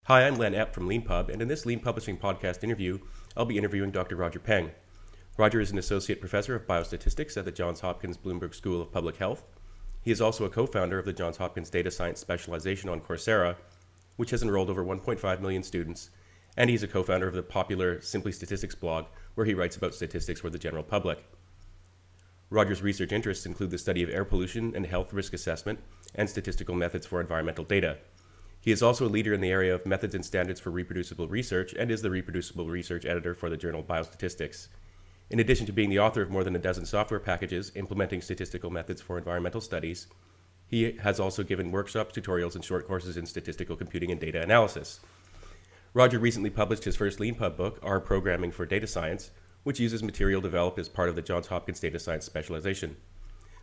Hi, I'm Len Epp from Leanpub, and in this Lean Publishing podcast interview, I'll be interviewing Dr. Roger Peng. Roger is an associate professor of biostatistics at the Johns Hopkins Bloomberg School of Public Health. He is also a co-founder of the Johns Hopkins Data Science Specialization on Coursera, which has enrolled over 1.5 million students, and he's a co-founder of the popular Simply Statistics blog, where he writes about statistics for the general public. Roger's research interests include the study of air pollution and health risk assessment and statistical methods for environmental data. He is also a leader in the area of methods and standards for reproducible research and is the Reproducible Research editor for the journal Biostatistics. In addition to being the author of more than a dozen software packages implementing statistical methods for environmental studies, he has also given workshops, tutorials, and short courses in statistical computing and data analysis. Roger recently published his first Leanpub book, Our Programming for Data Science, which uses material developed as part of the Johns Hopkins Data Science Specialization.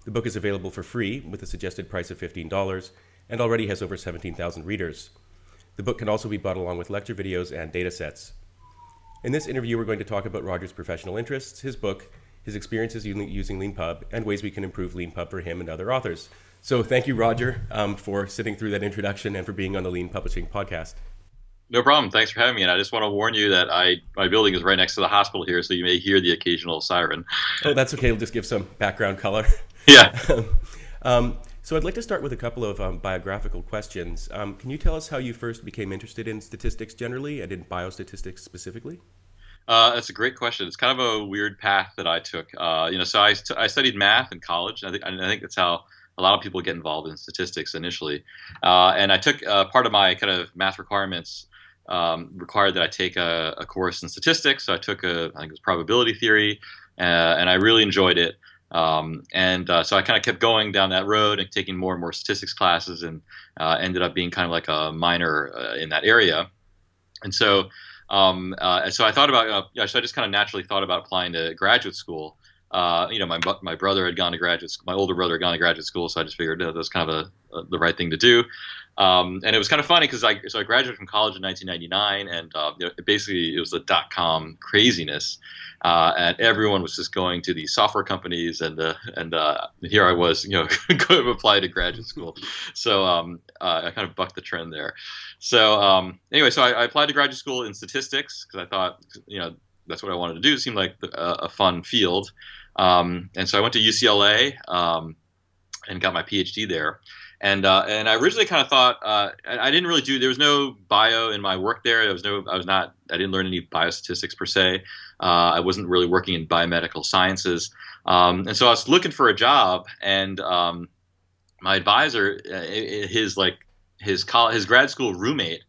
The book is available for free with a suggested price of $15 and already has over 17,000 readers. The book can also be bought along with lecture videos and data sets. In this interview, we're going to talk about Roger's professional interests, his book, his experiences using Leanpub, and ways we can improve Leanpub for him and other authors. So thank you, Roger, for sitting through that introduction and for being on the Lean Publishing podcast. No problem. Thanks for having me. And I just want to warn you that my building is right next to the hospital here, so you may hear the occasional siren. Oh, that's okay. We'll just give some background color. Yeah. So I'd like to start with a couple of biographical questions. Can you tell us how you first became interested in statistics generally and in biostatistics specifically? That's a great question. It's kind of a weird path that I took. So I studied math in college. I think that's how a lot of people get involved in statistics initially. And I took part of my kind of math requirements required that I take a course in statistics. So I took I think it was probability theory, and I really enjoyed it. So I kind of kept going down that road and taking more and more statistics classes, and ended up being kind of like a minor in that area. And so I thought about, so I just kind of naturally thought about applying to graduate school. My brother had gone to graduate school, my older brother had gone to graduate school, so I just figured that was kind of the right thing to do. And it was kind of funny because I graduated from college in 1999, and basically it was the dot-com craziness, and everyone was just going to these software companies, and here I was, going to apply to graduate school. So I kind of bucked the trend there. So anyway, so I applied to graduate school in statistics because I thought, that's what I wanted to do. It seemed like a fun field. And so I went to UCLA and got my PhD there. And I originally kind of thought I didn't really there was no bio in my work there. I didn't learn any biostatistics per se. I wasn't really working in biomedical sciences. And so I was looking for a job, and my advisor, his grad school roommate,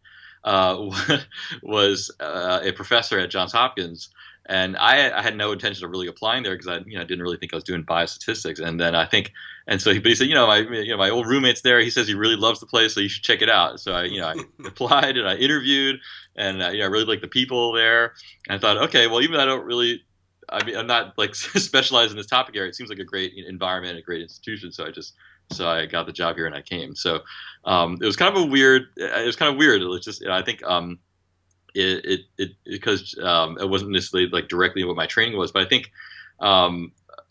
was a professor at Johns Hopkins, and I had no intention of really applying there because I didn't really think I was doing biostatistics. And then he said, my old roommate's there. He says he really loves the place, so you should check it out. So I applied and I interviewed, and I really liked the people there. And I thought, okay, well, even though I'm not like specialized in this topic area, it seems like a great environment, a great institution. So I got the job here and I came. So it was kind of weird. It was just, I think because it wasn't necessarily like directly what my training was, but I think, I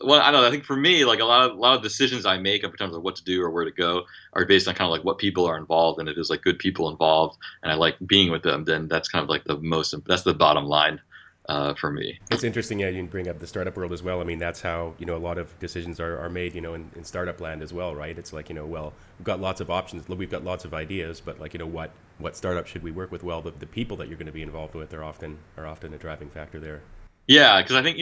don't know. I think for me, like a lot of decisions I make in terms of what to do or where to go are based on kind of like what people are involved, and if there's like good people involved and I like being with them, then that's kind of like that's the bottom line. For me. It's interesting, you bring up the startup world as well. I mean, that's how, a lot of decisions are made, in startup land as well, right? It's like, we've got lots of options, we've got lots of ideas, but like, what startup should we work with? Well, the people that you're going to be involved with are often a driving factor there. Yeah, because I think,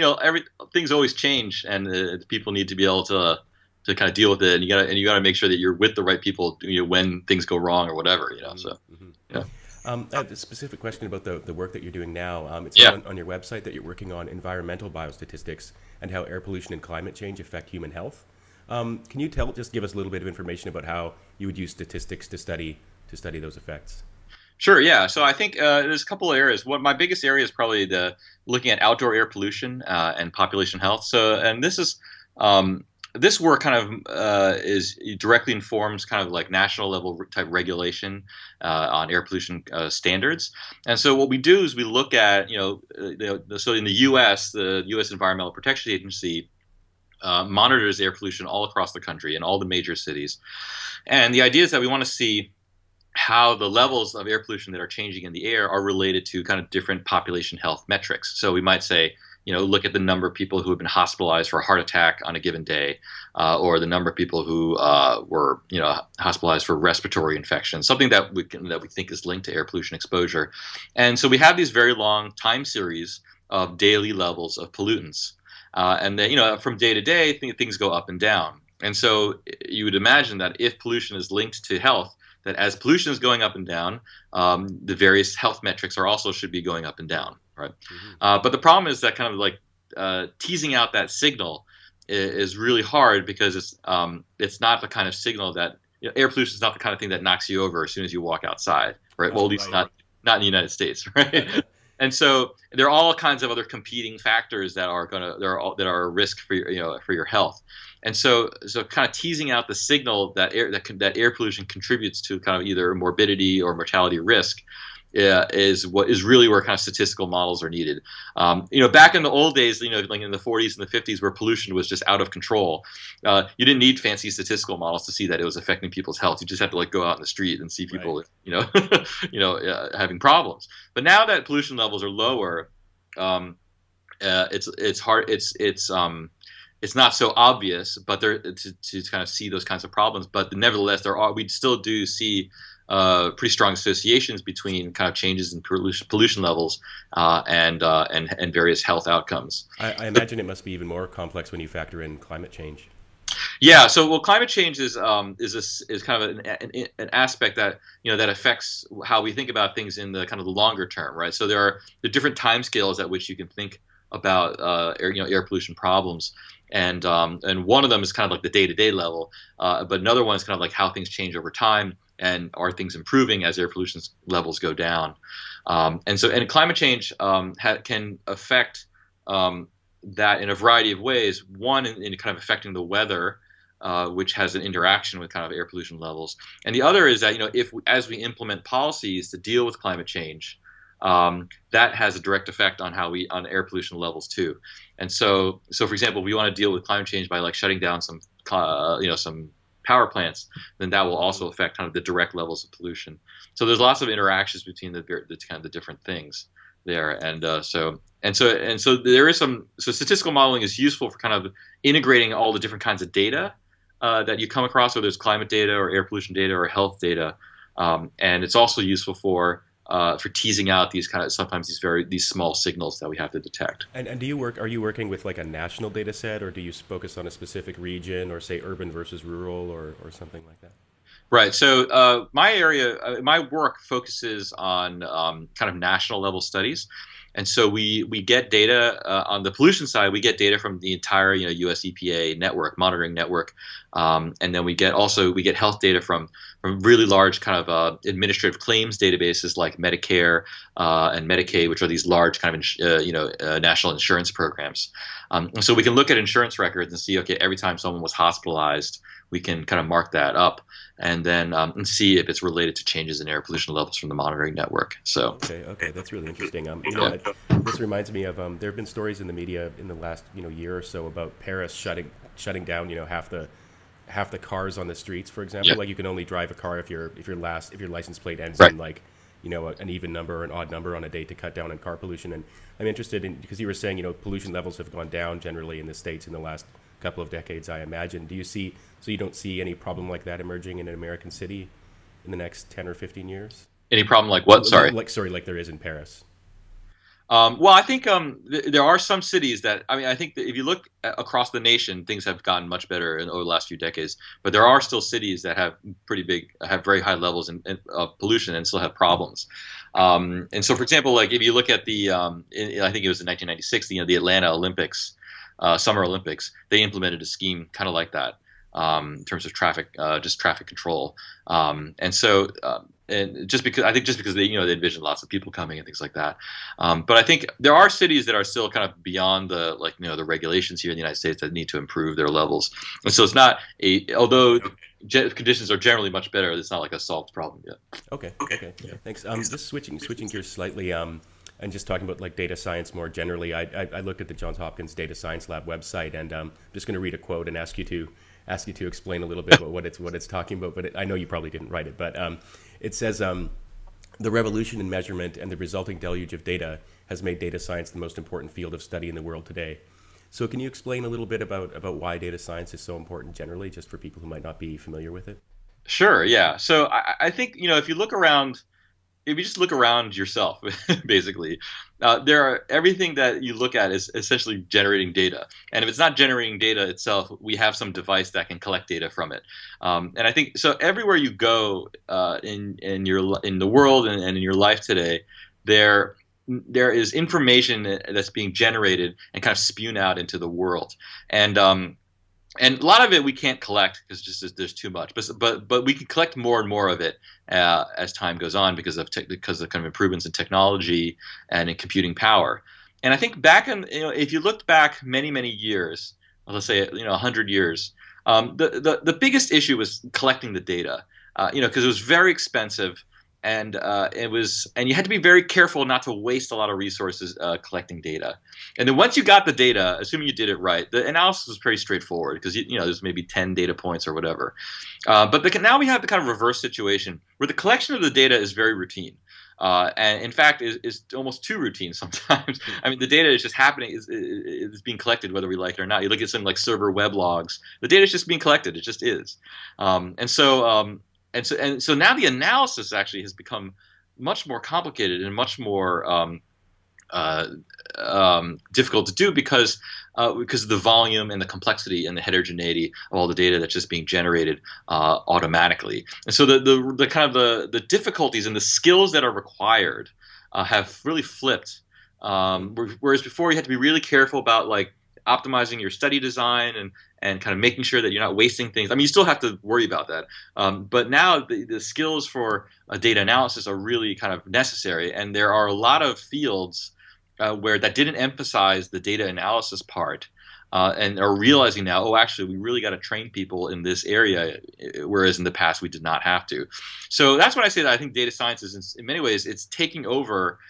things always change, and people need to be able to kind of deal with it, and you got to make sure that you're with the right people, when things go wrong or whatever, So, mm-hmm. Yeah. I have a specific question about the work that you're doing now. It's on your website that you're working on environmental biostatistics and how air pollution and climate change affect human health. Can you just give us a little bit of information about how you would use statistics to study those effects? Sure. Yeah. So I think there's a couple of areas. My biggest area is probably looking at outdoor air pollution and population health. So, and this work kind of directly informs kind of like national level type regulation on air pollution standards. And so what we do is we look at, so in the U.S., the U.S. Environmental Protection Agency monitors air pollution all across the country in all the major cities. And the idea is that we want to see how the levels of air pollution that are changing in the air are related to kind of different population health metrics. So we might say, look at the number of people who have been hospitalized for a heart attack on a given day, or the number of people who were, hospitalized for respiratory infection, something that we think is linked to air pollution exposure. And so we have these very long time series of daily levels of pollutants, and then, from day to day, things go up and down. And so you would imagine that if pollution is linked to health, that as pollution is going up and down, the various health metrics should be going up and down, right? Mm-hmm. But the problem is that kind of like teasing out that signal is really hard, because it's not the kind of signal that air pollution is not the kind of thing that knocks you over as soon as you walk outside, right? Well, at least not in the United States, right? And so there are all kinds of other competing factors that are a risk for your health. And so kind of teasing out the signal that air pollution contributes to kind of either morbidity or mortality risk is really where kind of statistical models are needed. Back in the old days, like in the 40s and the 50s, where pollution was just out of control, you didn't need fancy statistical models to see that it was affecting people's health. You just had to go out in the street and see people, right, having problems. But now that pollution levels are lower, it's hard. It's not so obvious, but to kind of see those kinds of problems. But nevertheless, we still do see pretty strong associations between kind of changes in pollution levels and various health outcomes. I imagine it must be even more complex when you factor in climate change. Yeah. So, climate change is kind of an aspect that that affects how we think about things in the kind of the longer term, right? So there are the different timescales at which you can think about air pollution problems. And one of them is kind of like the day-to-day level, but another one is kind of like how things change over time, and are things improving as air pollution levels go down. And climate change can affect that in a variety of ways. One, in kind of affecting the weather, which has an interaction with kind of air pollution levels, and the other is that as we implement policies to deal with climate change, that has a direct effect on on air pollution levels too. And so for example, if we want to deal with climate change by shutting down some power plants, then that will also affect kind of the direct levels of pollution. So there's lots of interactions between the kind of the different things there. So there is so statistical modeling is useful for kind of integrating all the different kinds of data that you come across, whether it's climate data or air pollution data or health data, and it's also useful for teasing out these kind of sometimes these small signals that we have to detect. And are you working with a national data set, or do you focus on a specific region, or say urban versus rural, or something like that? Right. So my work focuses on kind of national level studies. And so we get data on the pollution side. We get data from the entire US EPA network, monitoring network, and then we get health data from really large kind of administrative claims databases like Medicare and Medicaid, which are these large kind of national insurance programs. So we can look at insurance records and see, okay, every time someone was hospitalized, we can kind of mark that up, and then and see if it's related to changes in air pollution levels from the monitoring network. So okay, that's really interesting. This reminds me of there have been stories in the media in the last year or so about Paris shutting down half the cars on the streets, for example. Yeah. Like you can only drive a car if your license plate ends Right. in an even number or an odd number on a day, to cut down on car pollution. And I'm interested in, because you were saying pollution levels have gone down generally in the States in the last couple of decades, I imagine. You don't see any problem like that emerging in an American city in the next 10 or 15 years? Any problem like what? Sorry. Like there is in Paris. Well, I think there are some cities that, I think that if you look across the nation, things have gotten much better over the last few decades. But there are still cities that have very high levels of pollution and still have problems. And so, for example, if you look at I think it was in 1996, the Atlanta Olympics, Summer Olympics, they implemented a scheme kind of like that in terms of traffic control. And just because they envision lots of people coming and things like that. But I think there are cities that are still kind of beyond the regulations here in the United States that need to improve their levels. And so it's not although conditions are generally much better, it's not like a solved problem yet. Okay. Yeah. Thanks. Just switching gears slightly, and just talking about data science more generally. I looked at the Johns Hopkins Data Science Lab website, and I'm just going to read a quote and ask you to explain a little bit about what it's talking about. But I know you probably didn't write it, but It says the revolution in measurement and the resulting deluge of data has made data science the most important field of study in the world today. So can you explain a little bit about why data science is so important generally, just for people who might not be familiar with it? Sure, yeah. So I think if you look around, if you just look around yourself, basically, everything that you look at is essentially generating data. And if it's not generating data itself, we have some device that can collect data from it. And I think so. Everywhere you go in the world and in your life today, there is information that's being generated and kind of spewed out into the world. And a lot of it we can't collect because just there's too much. But we can collect more and more of it as time goes on because of kind of improvements in technology and in computing power. And I think back in if you looked back many years, let's say 100 years, the biggest issue was collecting the data. Because it was very expensive. And you had to be very careful not to waste a lot of resources collecting data. And then once you got the data, assuming you did it right, the analysis was pretty straightforward because there's maybe 10 data points or whatever. But now we have the kind of reverse situation where the collection of the data is very routine. And in fact, is almost too routine sometimes. I mean, the data is just happening, is being collected whether we like it or not. You look at some like server web logs, the data is just being collected. It just is. And so now the analysis actually has become much more complicated and much more difficult to do because of the volume and the complexity and the heterogeneity of all the data that's just being generated automatically. And so the kind of the difficulties and the skills that are required have really flipped. Whereas before you had to be really careful about like optimizing your study design and kind of making sure that you're not wasting things. I mean, you still have to worry about that. But now the skills for data analysis are really kind of necessary. And there are a lot of fields where that didn't emphasize the data analysis part and are realizing now, oh, actually, we really got to train people in this area, whereas in the past we did not have to. So that's when I say that I think data science is, in many ways, it's taking over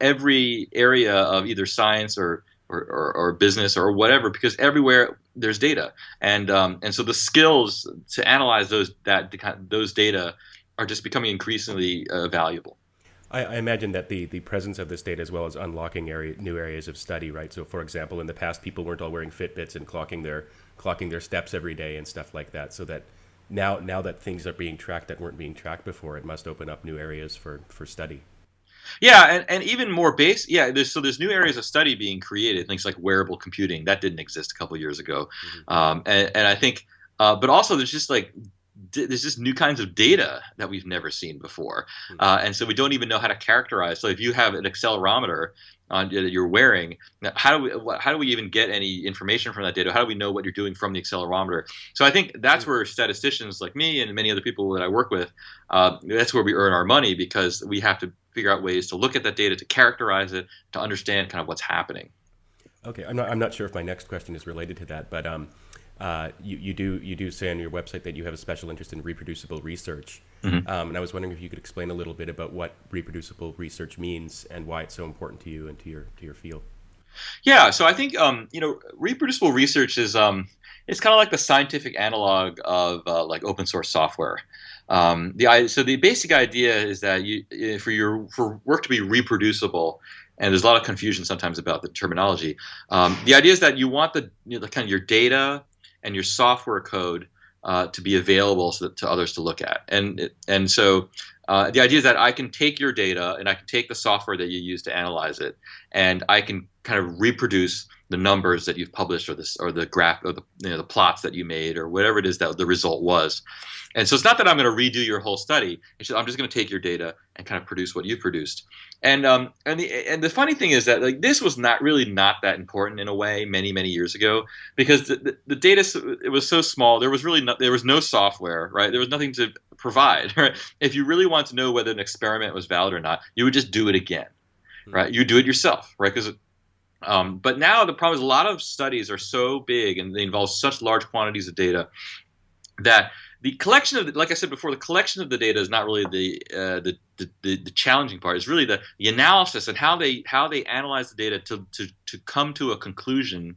every area of either science or business or whatever, because everywhere there's data, and so the skills to analyze those data are just becoming increasingly valuable. I imagine that the presence of this data as well as unlocking new areas of study, right? So, for example, in the past, people weren't all wearing Fitbits and clocking their steps every day and stuff like that. So that now that things are being tracked that weren't being tracked before, it must open up new areas for study. Yeah, and even more base. Yeah, there's new areas of study being created. Things like wearable computing that didn't exist a couple of years ago, and I think, but also there's just new kinds of data that we've never seen before, and so we don't even know how to characterize. So if you have an accelerometer that you're wearing, how do we even get any information from that data? How do we know what you're doing from the accelerometer? So I think that's where statisticians like me and many other people that I work with, that's where we earn our money, because we have to figure out ways to look at that data, to characterize it, to understand kind of what's happening. Okay, I'm not sure if my next question is related to that, but you do say on your website that you have a special interest in reproducible research, and I was wondering if you could explain a little bit about what reproducible research means and why it's so important to you and to your field. Yeah, so I think reproducible research is it's kind of like the scientific analog of like open source software. So the basic idea is that for work to be reproducible, and there's a lot of confusion sometimes about the terminology. The idea is that you want the kind of your data and your software code to be available to others to look at, and so the idea is that I can take your data and I can take the software that you use to analyze it, and I can kind of reproduce the numbers that you've published or the graph or the plots that you made or whatever it is that the result was. And so it's not that I'm going to redo your whole study. I'm just going to take your data and kind of produce what you produced. And the funny thing is that like this was not that important in a way many years ago, because the data, it was so small. There was no software, right? There was nothing to provide. Right? If you really want to know whether an experiment was valid or not, you would just do it again, right? You do it yourself, right? But now the problem is a lot of studies are so big and they involve such large quantities of data that the collection of, like I said before, the collection of the data is not really the challenging part. It's really the analysis and how they analyze the data to come to a conclusion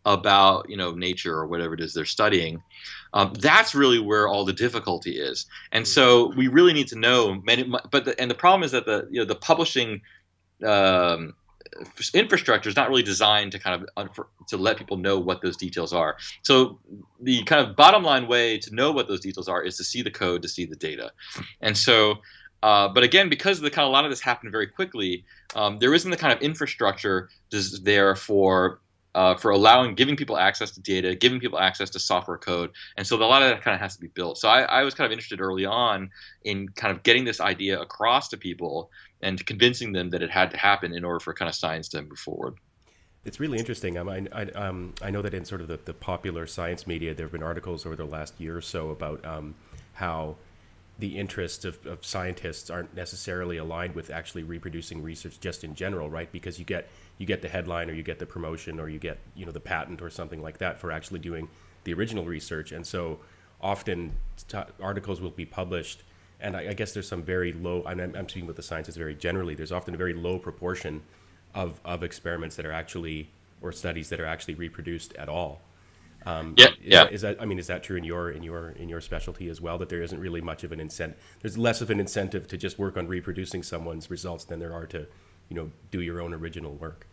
about nature or whatever it is they're studying. That's really where all the difficulty is, and so we really need to know. And the problem is that the publishing um, infrastructure is not really designed to kind of to let people know what those details are. So the kind of bottom line way to know what those details are is to see the code, to see the data, and so. But again, because a lot of this happened very quickly, there isn't the kind of infrastructure there for giving people access to data, giving people access to software code, and so a lot of that kind of has to be built. So I was kind of interested early on in kind of getting this idea across to people and convincing them that it had to happen in order for kind of science to move forward. It's really interesting. I know that in sort of the popular science media, there have been articles over the last year or so about how the interests of scientists aren't necessarily aligned with actually reproducing research just in general, right? Because you get the headline, or you get the promotion, or you get the patent or something like that for actually doing the original research. And so often articles will be published, and I guess there's some very low. I'm speaking with the scientists very generally. There's often a very low proportion of experiments that are actually, or studies that are actually reproduced at all. Is that true in your specialty as well? That there isn't really much of an incentive. There's less of an incentive to just work on reproducing someone's results than there are to, do your own original work.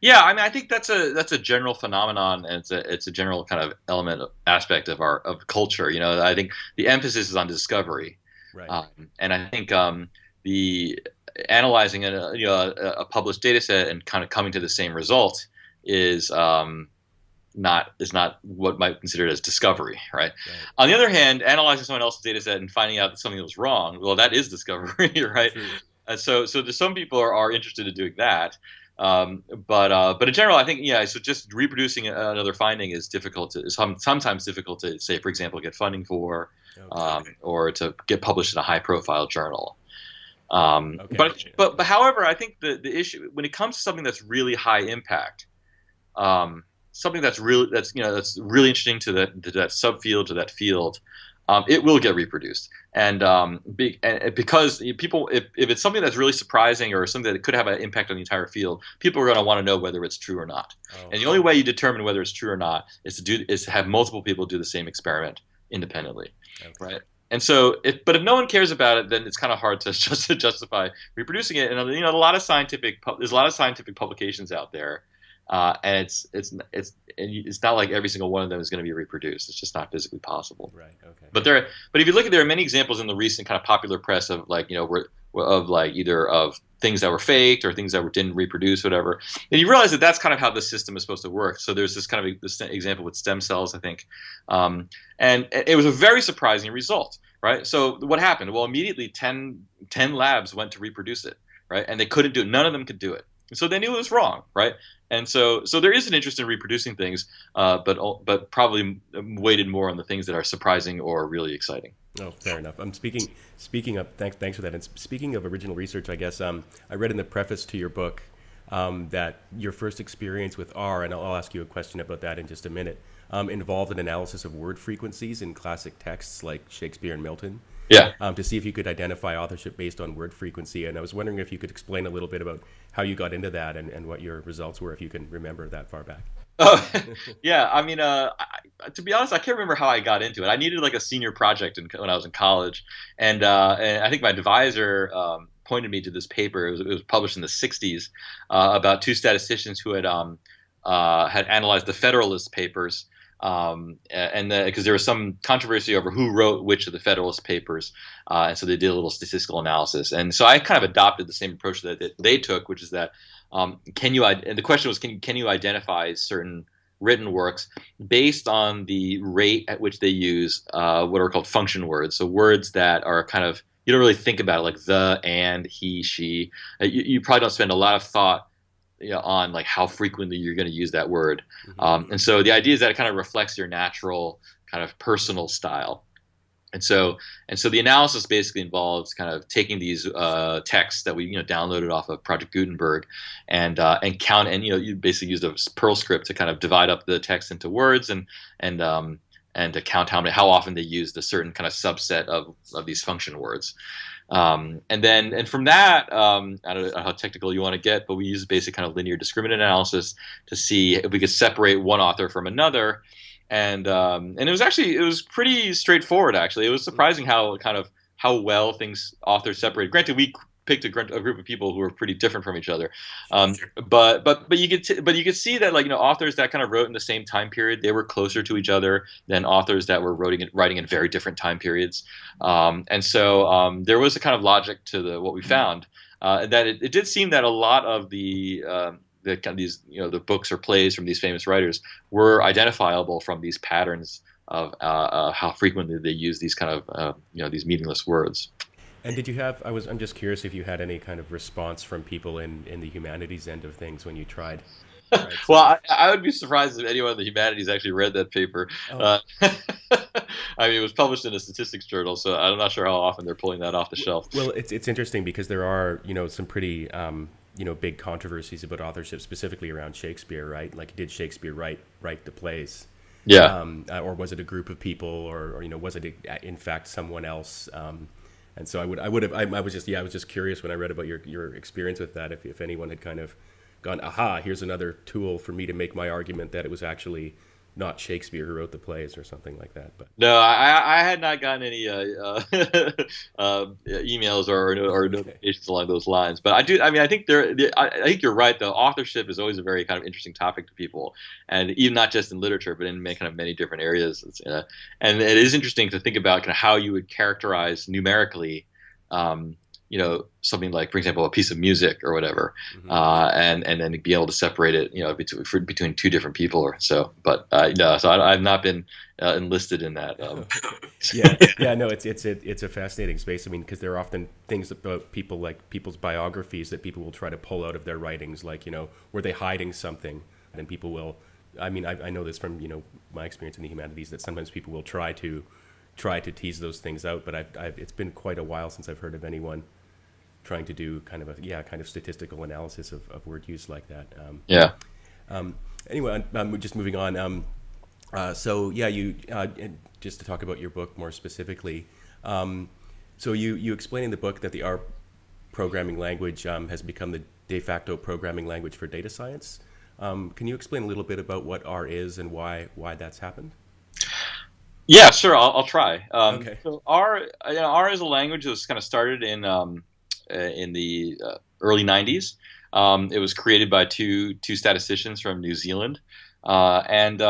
Yeah, I mean, I think that's a general phenomenon, and it's a general kind of aspect of our culture. I think the emphasis is on discovery, Right. And I think the analyzing a published data set and kind of coming to the same result is not what might be considered as discovery, right? On the other hand, analyzing someone else's data set and finding out that something was wrong, well, that is discovery, right? True. And so there's some people are interested in doing that. But in general, I think, so just reproducing another finding is sometimes difficult to say, for example, get funding for, or to get published in a high profile journal. But however, I think the issue when it comes to something that's really high impact, something that's really interesting to that subfield, to that field, it will get reproduced. And because people, if it's something that's really surprising or something that could have an impact on the entire field, people are going to want to know whether it's true or not. And the only way you determine whether it's true or not is to have multiple people do the same experiment independently, right? And so, if no one cares about it, then it's kind of hard to justify reproducing it. And there's a lot of scientific publications out there. And it's not like every single one of them is going to be reproduced. It's just not physically possible. Right. Okay. But if you look there are many examples in the recent kind of popular press of either of things that were faked or things that didn't reproduce, whatever. And you realize that that's kind of how the system is supposed to work. So there's this kind of this example with stem cells, I think, and it was a very surprising result, right? So what happened? Well, immediately 10 labs went to reproduce it, right? And they couldn't do it. None of them could do it. So they knew it was wrong, right? And so there is an interest in reproducing things, but probably weighted more on the things that are surprising or really exciting. Oh, fair enough. Speaking of thanks for that. And speaking of original research, I guess I read in the preface to your book that your first experience with R, and I'll ask you a question about that in just a minute, involved an analysis of word frequencies in classic texts like Shakespeare and Milton. Yeah. To see if you could identify authorship based on word frequency. And I was wondering if you could explain a little bit about how you got into that and what your results were, if you can remember that far back. Oh, yeah. I mean, to be honest, I can't remember how I got into it. I needed like a senior project when I was in college. And I think my advisor pointed me to this paper. It was published in the 60s about two statisticians who had analyzed the Federalist Papers. Because there was some controversy over who wrote which of the Federalist Papers, and so they did a little statistical analysis. And so I kind of adopted the same approach that they took, which is that and the question was, can you identify certain written works based on the rate at which they use what are called function words, so words that are kind of, you don't really think about it, like the, and, he, she. You probably don't spend a lot of thought on like how frequently you're going to use that word. Mm-hmm. And so the idea is that it kind of reflects your natural kind of personal style. And so the analysis basically involves kind of taking these texts that we downloaded off of Project Gutenberg and count, and you basically use a Perl script to kind of divide up the text into words and to count how often they used a certain kind of subset of these function words. And from that, I don't know how technical you want to get, but we use basic kind of linear discriminant analysis to see if we could separate one author from another. And it was pretty straightforward, actually. It was surprising how well things authors separated. Granted, we picked a group of people who were pretty different from each other, but you could see that, like, authors that kind of wrote in the same time period, they were closer to each other than authors that were writing in very different time periods. And so there was a kind of logic to what we found, that it did seem that a lot of the kind of these, the books or plays from these famous writers were identifiable from these patterns of how frequently they use these kind of these meaningless words. And did you have? I'm just curious if you had any kind of response from people in the humanities end of things when you tried. Well, I would be surprised if anyone in the humanities actually read that paper. Oh. I mean, it was published in a statistics journal, so I'm not sure how often they're pulling that off the shelf. Well, it's interesting because there are some pretty big controversies about authorship, specifically around Shakespeare, right? Like, did Shakespeare write the plays? Yeah. Or was it a group of people, or was it in fact someone else? And so I was just curious when I read about your experience with that, if anyone had kind of gone, aha, here's another tool for me to make my argument that it was actually not Shakespeare who wrote the plays or something like that. But no, I had not gotten any emails or notifications along those lines. But I do. I mean, I think I think you're right, though. Authorship is always a very kind of interesting topic to people, and even not just in literature, but in kind of many different areas. And it is interesting to think about kind of how you would characterize numerically, something like, for example, a piece of music or whatever, and then be able to separate it, between two different people or so. But no, so I've not been enlisted in that. No, it's a fascinating space. I mean, because there are often things about people, like people's biographies, that people will try to pull out of their writings, like, were they hiding something? And people will. I mean, I know this from my experience in the humanities, that sometimes people will try to tease those things out, but it's been quite a while since I've heard of anyone trying to do kind of statistical analysis of word use like that. Anyway, I'm just moving on. You just to talk about your book more specifically. So you explain in the book that the R programming language has become the de facto programming language for data science. Can you explain a little bit about what R is and why that's happened? Yeah, sure. I'll try. Okay. So R is a language that was kind of started in the early '90s. It was created by two statisticians from New Zealand, and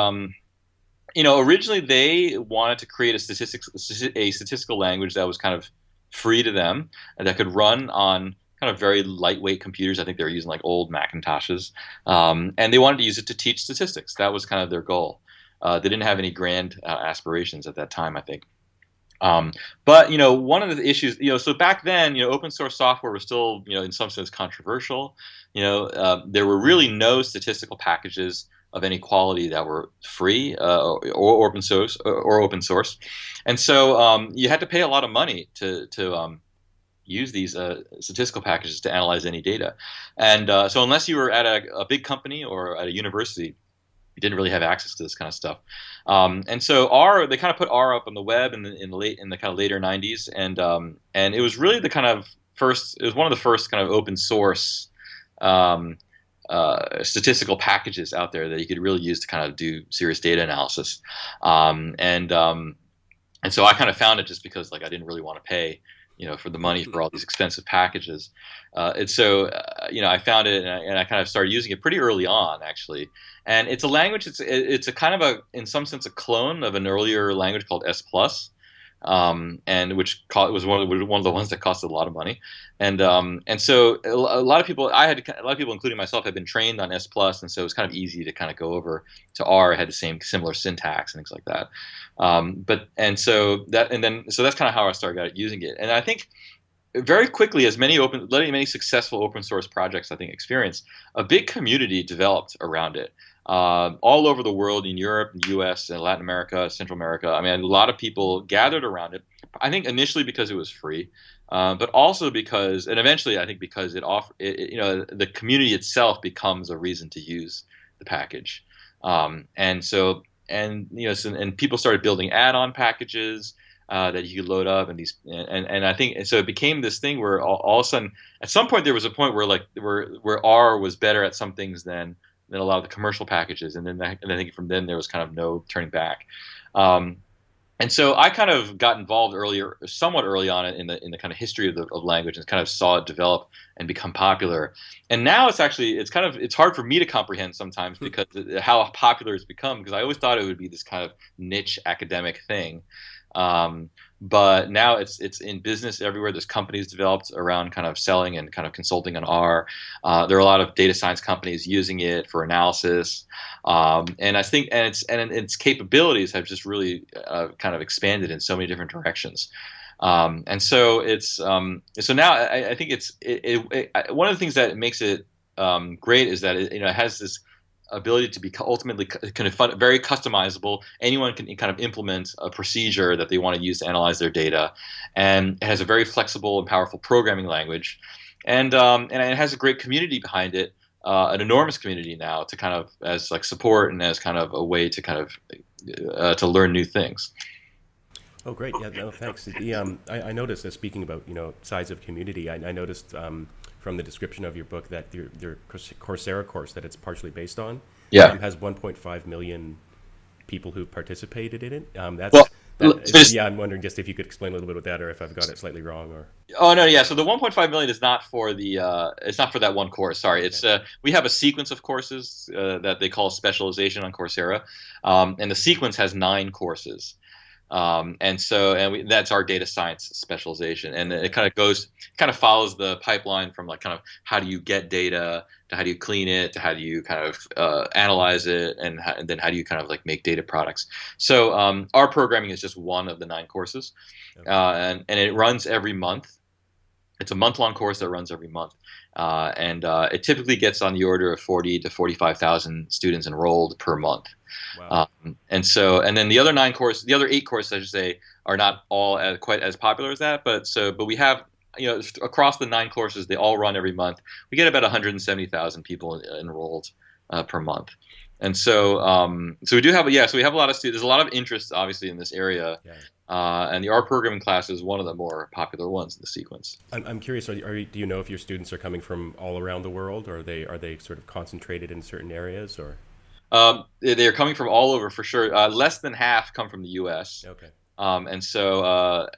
originally they wanted to create a statistical language that was kind of free to them and that could run on kind of very lightweight computers. I think they were using like old Macintoshes, and they wanted to use it to teach statistics. That was kind of their goal. They didn't have any grand aspirations at that time, I think. But one of the issues, so back then, open source software was still, in some sense controversial. There were really no statistical packages of any quality that were free or open source, and so you had to pay a lot of money to use these statistical packages to analyze any data. And so unless you were at a big company or at a university, you didn't really have access to this kind of stuff. And so they kind of put R up on the web in the kind of later '90s, and it was really the kind of first. It was one of the first kind of open source statistical packages out there that you could really use to kind of do serious data analysis. And so I kind of found it just because, like, I didn't really want to pay for the money for all these expensive packages. And so, I found it, and I kind of started using it pretty early on, actually. And it's a language. It's a kind of in some sense, a clone of an earlier language called S+, and which was one of the ones that costed a lot of money. And so a lot of people, including myself, had been trained on S+, and so it was kind of easy to kind of go over to R. It had the similar syntax and things like that. So that's kind of how I started using it. And I think very quickly, as many successful open source projects, I think, experience, a big community developed around it. All over the world, in Europe, the U.S., and Latin America, Central America. I mean, a lot of people gathered around it. I think initially because it was free, but also because, and eventually I think because the community itself becomes a reason to use the package. And people started building add-on packages. that you could load up, and I think, and so it became this thing where all of a sudden, at some point, there was a point where like where R was better at some things than a lot of the commercial packages, and I think from then there was kind of no turning back. Um, and so I kind of got involved earlier, somewhat early on in the kind of history of language, and kind of saw it develop and become popular. And now it's hard for me to comprehend sometimes because how popular it's become. Because I always thought it would be this kind of niche academic thing, um, but now it's in business everywhere. There's companies developed around kind of selling and kind of consulting on R. There are a lot of data science companies using it for analysis. And I think, and its capabilities have just really kind of expanded in so many different directions. And so so now I think one of the things that makes it great is that it has this ability to be ultimately kind of very customizable. Anyone can kind of implement a procedure that they want to use to analyze their data, and it has a very flexible and powerful programming language, and it has a great community behind it, an enormous community now to kind of as like support and as kind of a way to kind of to learn new things. Oh, great. Yeah, no, thanks. I noticed that speaking about, size of community, I noticed from the description of your book that your Coursera course that it's partially based on Yeah. has 1.5 million people who participated in it. Well, Yeah, I'm wondering just if you could explain a little bit about that, or if I've got it slightly wrong, or. oh no, yeah. So the 1.5 million is not for it's not for that one course. Sorry, Okay. it's we have a sequence of courses that they call specialization on Coursera, and the sequence has 9 courses. That's our data science specialization, and it kind of follows the pipeline from like kind of how do you get data to how do you clean it to how do you kind of analyze it, and then how do you kind of like make data products. So our programming is just one of the 9 courses, Okay. and it runs every month. It's a month-long course that runs every month, and it typically gets on the order of 40 to 45,000 students enrolled per month. Wow. And then the other 8 courses, I should say, are not all quite as popular as that. But we have, across the 9 courses, they all run every month. We get about 170,000 people enrolled per month. And so we do have, yeah, so we have a lot of students. There's a lot of interest, obviously, in this area. Yeah. And the R programming class is one of the more popular ones in the sequence. I'm curious. Do you know if your students are coming from all around the world, or are they sort of concentrated in certain areas, or? They're coming from all over for sure. Less than half come from the U.S. Okay. And so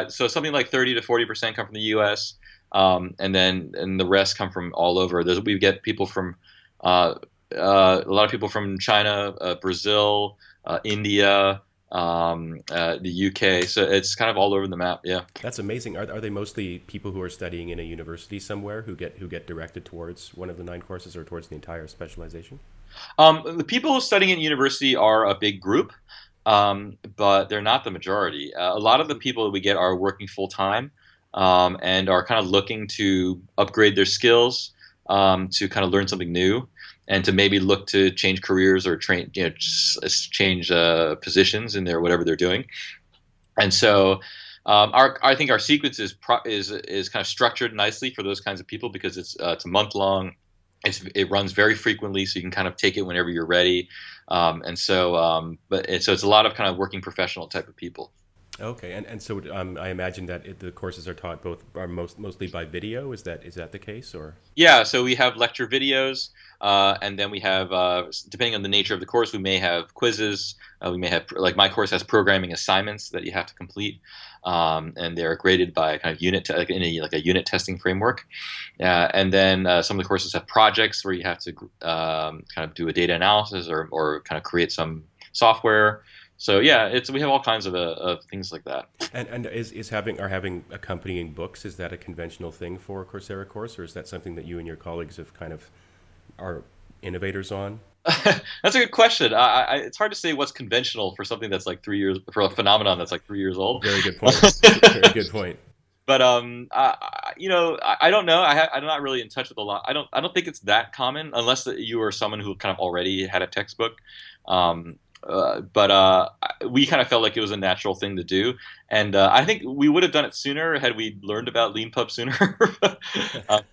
something like 30 to 40% come from the U.S. And the rest come from all over. We get people from a lot of people from China, Brazil, India, the UK. So it's kind of all over the map. Yeah. That's amazing. Are they mostly people who are studying in a university somewhere who get directed towards one of the 9 courses or towards the entire specialization? The people studying at university are a big group, but they're not the majority. A lot of the people that we get are working full time, and are kind of looking to upgrade their skills, to kind of learn something new, and to maybe look to change careers or change positions in their whatever they're doing. And so I think our sequence is kind of structured nicely for those kinds of people because it's a month long. It runs very frequently, so you can kind of take it whenever you're ready. So it's a lot of kind of working professional type of people. Okay, and so I imagine that the courses are taught mostly by video. Is that the case, or? Yeah, so we have lecture videos, and then we have, depending on the nature of the course, we may have quizzes. We may have, like my course has programming assignments that you have to complete, and they're graded by kind of like a unit testing framework. And then some of the courses have projects where you have to kind of do a data analysis or kind of create some software. So yeah, we have all kinds of things like that. And having accompanying books, is that a conventional thing for a Coursera course, or is that something that you and your colleagues have kind of are innovators on? That's a good question. It's hard to say what's conventional for something that's like 3 years for a phenomenon that's like 3 years old. Very good point. Very good point. But I don't know. I'm not really in touch with a lot. I don't think it's that common unless that you are someone who kind of already had a textbook. but we kind of felt like it was a natural thing to do, and I think we would have done it sooner had we learned about Leanpub sooner,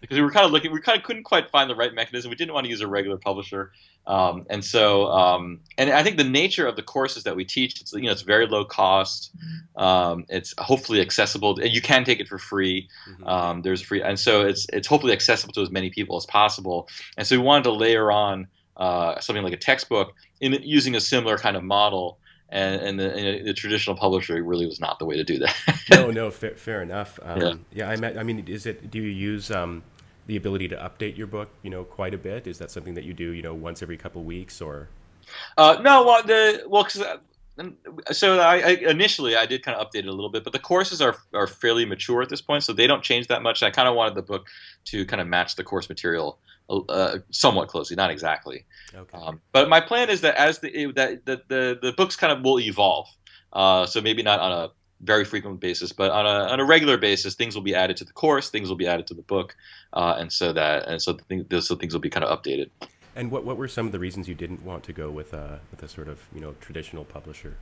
because we were kind of looking, we kind of couldn't quite find the right mechanism. We didn't want to use a regular publisher, and I think the nature of the courses that we teach, it's very low cost, it's hopefully accessible, and you can take it for free. There's free, and so it's hopefully accessible to as many people as possible, and so we wanted to layer on something like a textbook in using a similar kind of model, and the traditional publisher really was not the way to do that. No, fair enough. Yeah. Yeah, I mean, do you use the ability to update your book, quite a bit? Is that something that you do, once every couple weeks or? No, so I initially I did kind of update it a little bit, but the courses are fairly mature at this point, so they don't change that much. I kind of wanted the book to kind of match the course material somewhat closely, not exactly. Okay. But my plan is that the books kind of will evolve. So maybe not on a very frequent basis, but on a regular basis, things will be added to the course, things will be added to the book, so things will be kind of updated. And what were some of the reasons you didn't want to go with a sort of traditional publisher?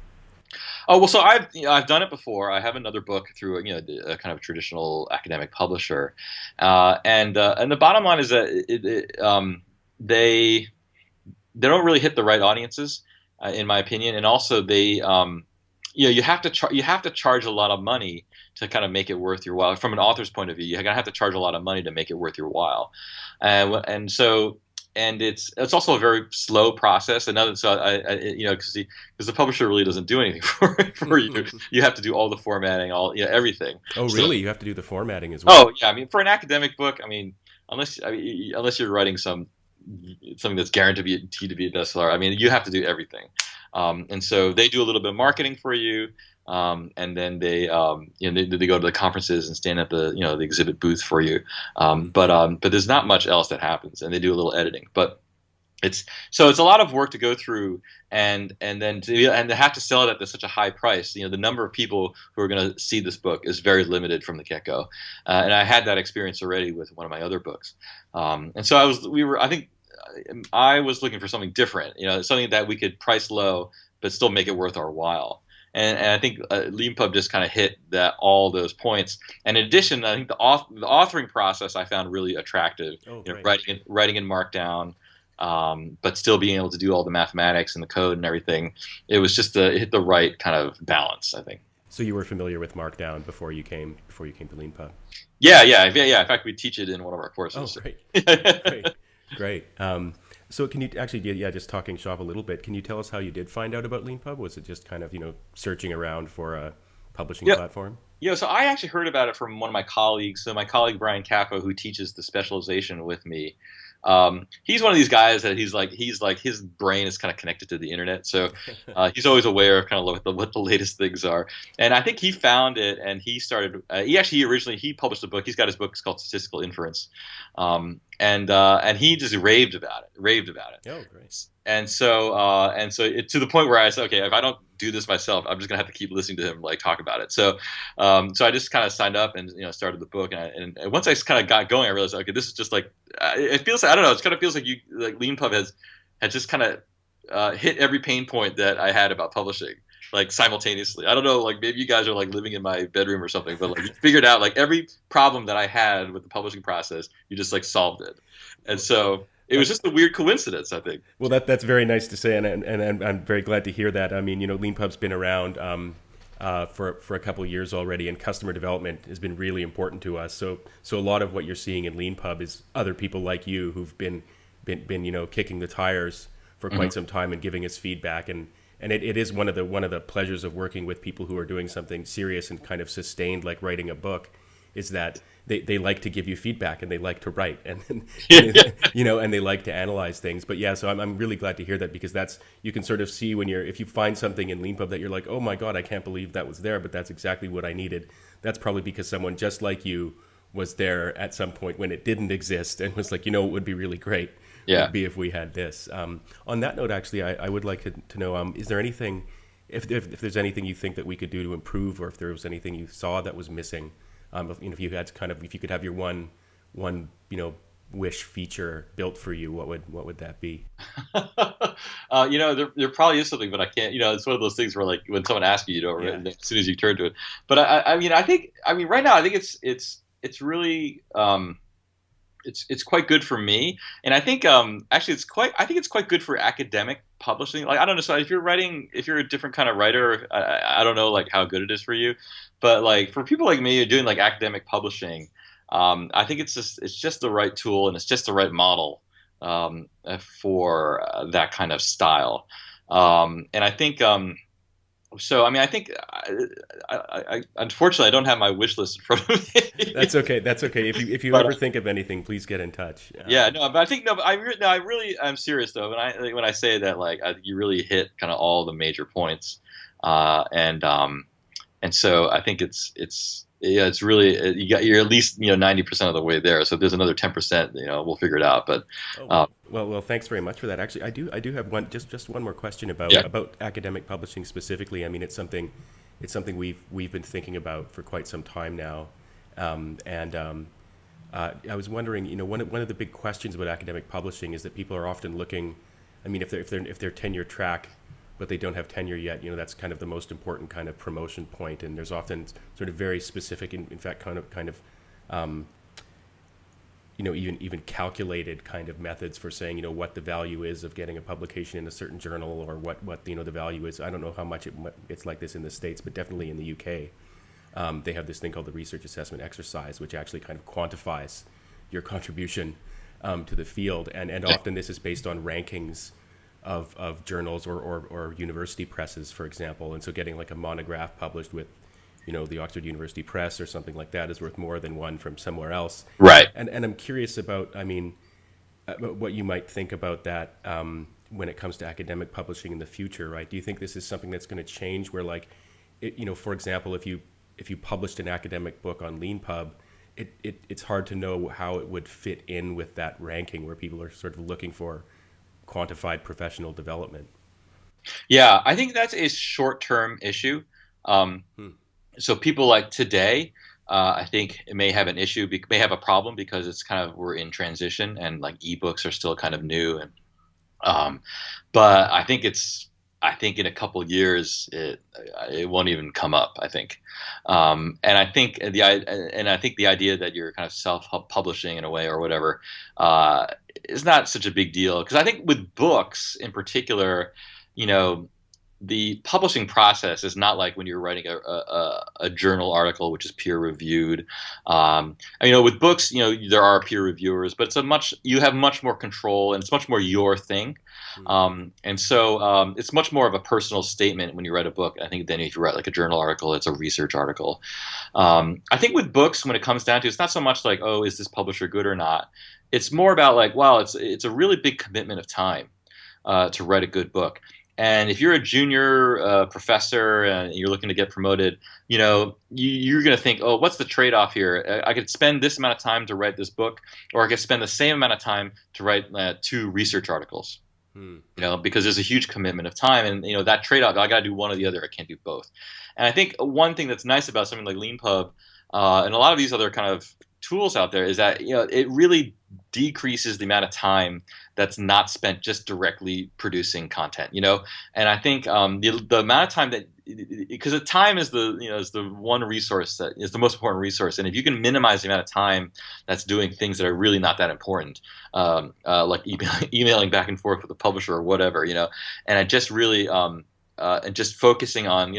Oh well, so I've done it before. I have another book through a kind of traditional academic publisher, and the bottom line is that they don't really hit the right audiences, in my opinion, and also you have to charge a lot of money to kind of make it worth your while. From an author's point of view, you're gonna have to charge a lot of money to make it worth your while, and so. And it's also a very slow process. Another, so because the publisher really doesn't do anything for you. You have to do all the formatting, everything. Oh, So, really? You have to do the formatting as well? oh yeah, I mean, for an academic book, I mean, unless you're writing something that's guaranteed to be a bestseller, I mean, you have to do everything. And so they do a little bit of marketing for you, and then they go to the conferences and stand at the exhibit booth for you. But there's not much else that happens, and they do a little editing. But it's a lot of work to go through, and to have to sell it at such a high price. The number of people who are going to see this book is very limited from the get-go, and I had that experience already with one of my other books. And so I think I was looking for something different, something that we could price low but still make it worth our while. And I think Leanpub just kind of hit all those points. And in addition, I think the authoring process I found really attractive. Oh, Writing in Markdown, but still being able to do all the mathematics and the code and everything. It was just it hit the right kind of balance, I think. So you were familiar with Markdown before you came to Leanpub? Yeah. In fact, we teach it in one of our courses. Oh, great. So can you actually, just talking shop a little bit, can you tell us how you did find out about Leanpub? Was it just kind of, searching around for a publishing platform? Yeah, so I actually heard about it from one of my colleagues. So my colleague Brian Caffo, who teaches the specialization with me, he's one of these guys that he's like his brain is kind of connected to the internet, so he's always aware of kind of what the latest things are. And I think he found it, and he started. He published a book. He's got his book. It's called Statistical Inference, and he just raved about it. Oh, great. And so to the point where I said, okay, if I don't do this myself, I'm just gonna have to keep listening to him talk about it. So I just kind of signed up and started the book, and once I kind of got going, I realized, okay, this is just it feels, I don't know, it kind of feels like Leanpub has just kind of hit every pain point that I had about publishing simultaneously. I don't know, maybe you guys are living in my bedroom or something, but you figured out every problem that I had with the publishing process, you just solved it. And so it was just a weird coincidence, I think. Well, that's very nice to say, and I'm very glad to hear that. I mean, Leanpub's been around for a couple of years already, and customer development has been really important to us. So a lot of what you're seeing in Leanpub is other people like you who've been kicking the tires for quite some time and giving us feedback, and it is one of the pleasures of working with people who are doing something serious and kind of sustained, like writing a book, is that they like to give you feedback, and they like to write, and and they like to analyze things. But so I'm really glad to hear that, because you can sort of see if you find something in Leanpub that you're like, oh my God, I can't believe that was there, but that's exactly what I needed. That's probably because someone just like you was there at some point when it didn't exist and was like, it would be really great. Yeah. Would be if we had this. On that note, actually, I would like to know, is there anything, if there's anything you think that we could do to improve, or if there was anything you saw that was missing, if you could have your one wish feature built for you, what would that be? There probably is something, but I can't. It's one of those things where like when someone asks you, you don't Yeah. really, as soon as you turn to it. But I mean, right now, I think it's really it's quite good for me, and I think actually I think it's quite good for academic publishing. Like I don't know, so if you're a different kind of writer, I don't know like how good it is for you, but like for people like me who are doing like academic publishing, I think it's just the right tool and it's just the right model for that kind of style. And I think so. I mean, I think unfortunately I don't have my wish list in front of me. That's okay. That's okay. If you But ever think of anything, please get in touch. yeah, no, but I think no, but I really I'm serious though. When I say that, like I think you really hit kind of all the major points, uh, and um, and so I think it's yeah, it's really you're at least 90% of the way there. So if there's another 10%, we'll figure it out. But Oh, uh, well, thanks very much for that. Actually, I do have just one more question yeah, about academic publishing specifically. I mean, it's something we've been thinking about for quite some time now, and I was wondering, one of the big questions about academic publishing is that people are often looking. I mean, if they're tenure track, but they don't have tenure yet, that's kind of the most important kind of promotion point, and there's often sort of very specific, in fact, kind of um, even calculated kind of methods for saying, what the value is of getting a publication in a certain journal, or what the value is. I don't know how much it's like this in the States, but definitely in the UK, they have this thing called the research assessment exercise, which actually kind of quantifies your contribution to the field, and often this is based on rankings of journals or university presses, for example. And so getting like a monograph published with the Oxford University Press or something like that is worth more than one from somewhere else. right. And I'm curious about, I mean, what you might think about that when it comes to academic publishing in the future, right? Do you think this is something that's going to change where, like, for example, if you published an academic book on Leanpub, it's hard to know how it would fit in with that ranking where people are sort of looking for quantified professional development? Yeah, I think that's a short-term issue. Um, Hmm. so people like today, I think it may have an issue, may have a problem because it's kind of we're in transition and like ebooks are still kind of new, and um, but I think in a couple of years it won't even come up. I think, and I think the idea that you're kind of self-publishing in a way or whatever is not such a big deal because I think with books in particular, you know the publishing process is not like when you're writing a journal article, which is peer reviewed. With books, there are peer reviewers, but you have much more control and it's much more your thing. Hmm. And so it's much more of a personal statement when you write a book, I think, than if you write like a journal article, it's a research article. I think with books, when it comes down to, it's not so much like, oh, is this publisher good or not? It's more about like, wow, it's a really big commitment of time to write a good book. And if you're a junior professor and you're looking to get promoted, you're going to think, oh, what's the trade-off here? I could spend this amount of time to write this book, or I could spend the same amount of time to write 2 research articles. Hmm. Because there's a huge commitment of time, and that trade-off, I got to do one or the other. I can't do both. And I think one thing that's nice about something like Leanpub and a lot of these other kind of tools out there is that it really decreases the amount of time that's not spent just directly producing content. And I think the amount of time that because the time is the one resource that is the most important resource, and if you can minimize the amount of time that's doing things that are really not that important, like emailing back and forth with the publisher or whatever, and I just really and just focusing on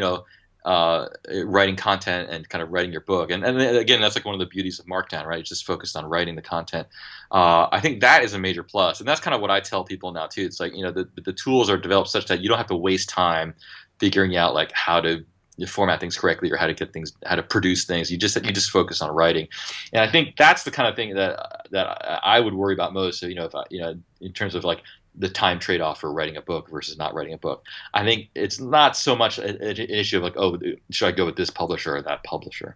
writing content and kind of writing your book. And again, that's like one of the beauties of Markdown, right? It's just focused on writing the content. I think that is a major plus. And that's kind of what I tell people now too. It's like, the tools are developed such that you don't have to waste time figuring out like how to format things correctly or how to produce things. You just focus on writing. And I think that's the kind of thing that I would worry about most. So, if in terms of like the time trade-off for writing a book versus not writing a book. I think it's not so much an issue of like, oh, should I go with this publisher or that publisher?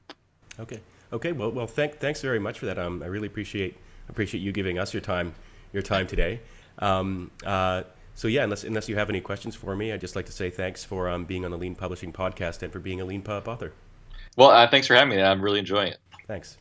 Okay. Well, thanks very much for that. I really appreciate you giving us your time today. So yeah, unless you have any questions for me, I'd just like to say thanks for being on the Lean Publishing podcast and for being a Leanpub author. Well, thanks for having me. I'm really enjoying it. Thanks.